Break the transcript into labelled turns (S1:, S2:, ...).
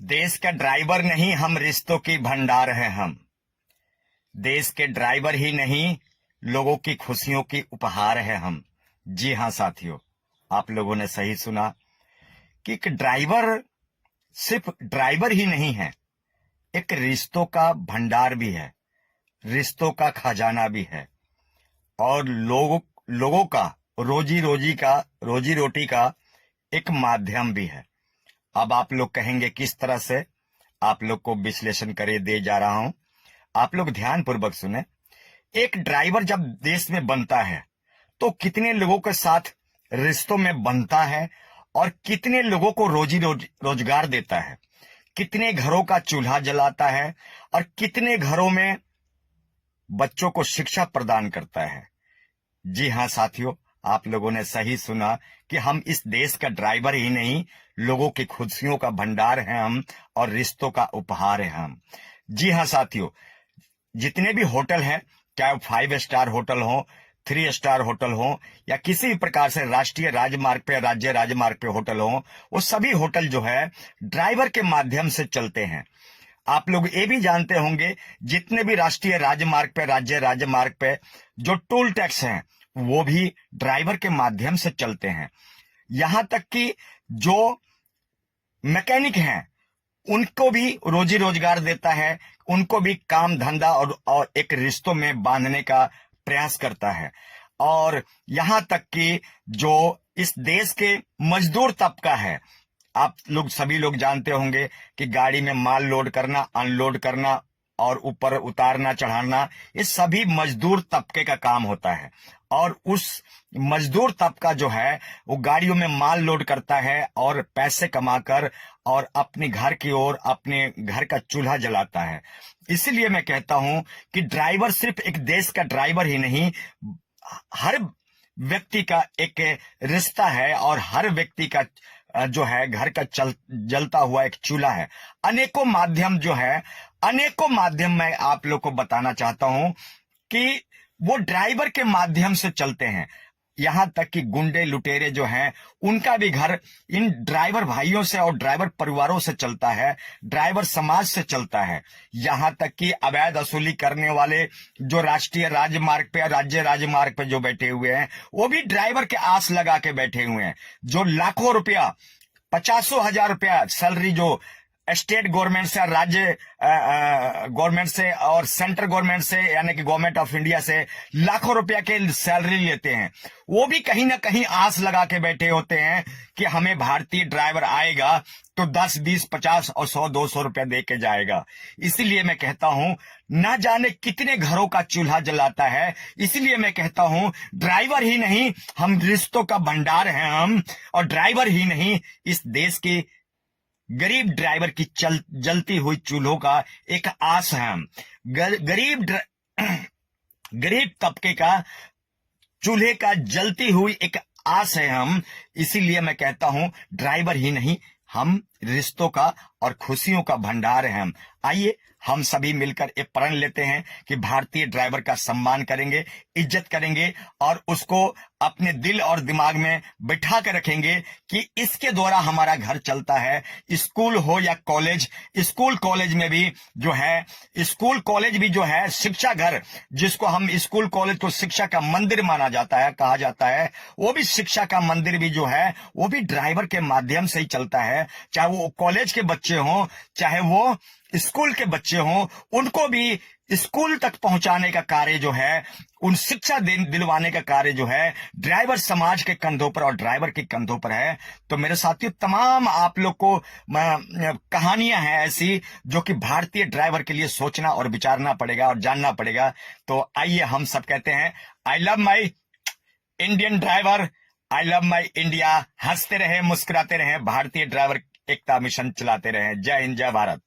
S1: देश का ड्राइवर नहीं, हम रिश्तों की भंडार हैं हम। देश के ड्राइवर ही नहीं, लोगों की खुशियों की उपहार है हम। जी हां साथियों, आप लोगों ने सही सुना कि एक ड्राइवर सिर्फ ड्राइवर ही नहीं है, एक रिश्तों का भंडार भी है, रिश्तों का खजाना भी है और लोगों का रोजी रोटी का एक माध्यम भी है। अब आप लोग कहेंगे किस तरह से, आप लोग को विश्लेषण करे दे जा रहा हूं। आप लोग ध्यान पूर्वक सुने। एक ड्राइवर जब देश में बनता है तो कितने लोगों के साथ रिश्तों में बनता है और कितने लोगों को रोजगार देता है, कितने घरों का चूल्हा जलाता है और कितने घरों में बच्चों को शिक्षा प्रदान करता है। जी हां साथियों, आप लोगों ने सही सुना कि हम इस देश का ड्राइवर ही नहीं, लोगों की खुशियों का भंडार हैं हम और रिश्तों का उपहार है हम। जी हां साथियों, जितने भी होटल हैं, चाहे 5 स्टार होटल हो, 3 स्टार होटल हो या किसी भी प्रकार से राष्ट्रीय राजमार्ग पे, राज्य राजमार्ग पे होटल हो, वो सभी होटल जो है ड्राइवर के माध्यम से चलते हैं। आप लोग ये भी जानते होंगे, जितने भी राष्ट्रीय राजमार्ग पे, राज्य राजमार्ग पे जो टोल टैक्स हैं वो भी ड्राइवर के माध्यम से चलते हैं। यहां तक कि जो मैकेनिक हैं उनको भी रोजी रोजगार देता है, उनको भी काम धंधा और एक रिश्तों में बांधने का प्रयास करता है। और यहां तक कि जो इस देश के मजदूर तबका है, आप लोग सभी लोग जानते होंगे कि गाड़ी में माल लोड करना, अनलोड करना और ऊपर उतारना चढ़ाना, ये सभी मजदूर तबके का काम होता है। और उस मजदूर तबका जो है वो गाड़ियों में माल लोड करता है और पैसे कमाकर और अपने घर की ओर, अपने घर का चूल्हा जलाता है। इसलिए मैं कहता हूं कि ड्राइवर सिर्फ एक देश का ड्राइवर ही नहीं, हर व्यक्ति का एक रिश्ता है और हर व्यक्ति का जो है घर का जलता हुआ एक चूल्हा है। अनेकों माध्यम जो है, अनेकों माध्यम मैं आप लोग को बताना चाहता हूं कि वो ड्राइवर के माध्यम से चलते हैं। यहां तक कि गुंडे लुटेरे जो हैं उनका भी घर इन ड्राइवर भाइयों से और ड्राइवर परिवारों से चलता है, ड्राइवर समाज से चलता है। यहां तक कि अवैध वसूली करने वाले जो राष्ट्रीय राजमार्ग पे, राज्य राजमार्ग पे जो बैठे हुए हैं, वो भी ड्राइवर के आस लगा के बैठे हुए हैं। जो लाखों रुपया, 50,000 रुपया सैलरी जो स्टेट गवर्नमेंट से, राज्य गवर्नमेंट से और सेंट्रल गवर्नमेंट से, यानी कि गवर्नमेंट ऑफ इंडिया से लाखों रुपया के सैलरी लेते हैं, वो भी कहीं ना कहीं आस लगा के बैठे होते हैं कि हमें भारतीय ड्राइवर आएगा तो 10, 20, 50 और 100, 200 रुपया दे के जाएगा। इसीलिए मैं कहता हूं, ना जाने कितने घरों का चूल्हा जलाता है। इसलिए मैं कहता हूं, ड्राइवर ही नहीं, हम रिश्तों का भंडार हैं हम। और ड्राइवर ही नहीं, इस देश की गरीब ड्राइवर की जलती हुई चूल्हों का एक आस है हम। गरीब तबके का चूल्हे का जलती हुई एक आस है हम। इसीलिए मैं कहता हूं, ड्राइवर ही नहीं, हम रिश्तों का और खुशियों का भंडार हैं हम। आइए हम सभी मिलकर एक प्रण लेते हैं कि भारतीय ड्राइवर का सम्मान करेंगे, इज्जत करेंगे और उसको अपने दिल और दिमाग में बिठा कर रखेंगे कि इसके द्वारा हमारा घर चलता है। स्कूल हो या कॉलेज, स्कूल कॉलेज में भी जो है, स्कूल कॉलेज भी जो है शिक्षा घर, जिसको हम स्कूल कॉलेज को शिक्षा का मंदिर माना जाता है, कहा जाता है, वो भी शिक्षा का मंदिर भी जो है वो भी ड्राइवर के माध्यम से ही चलता है। चाहे वो कॉलेज के बच्चे हों, चाहे वो स्कूल के बच्चे हों, उनको भी स्कूल तक पहुंचाने का कार्य जो है, उन शिक्षा दिलवाने का कार्य जो है ड्राइवर समाज के कंधों पर और ड्राइवर के कंधों पर है। तो मेरे साथियों, तमाम आप लोग को कहानियां हैं ऐसी जो कि भारतीय ड्राइवर के लिए सोचना और विचारना पड़ेगा और जानना पड़ेगा। तो आइए हम सब कहते हैं, I love my Indian driver, I love my India. हंसते रहे, मुस्कुराते रहे, भारतीय ड्राइवर एकता मिशन चलाते रहे। जय हिंद, जय भारत।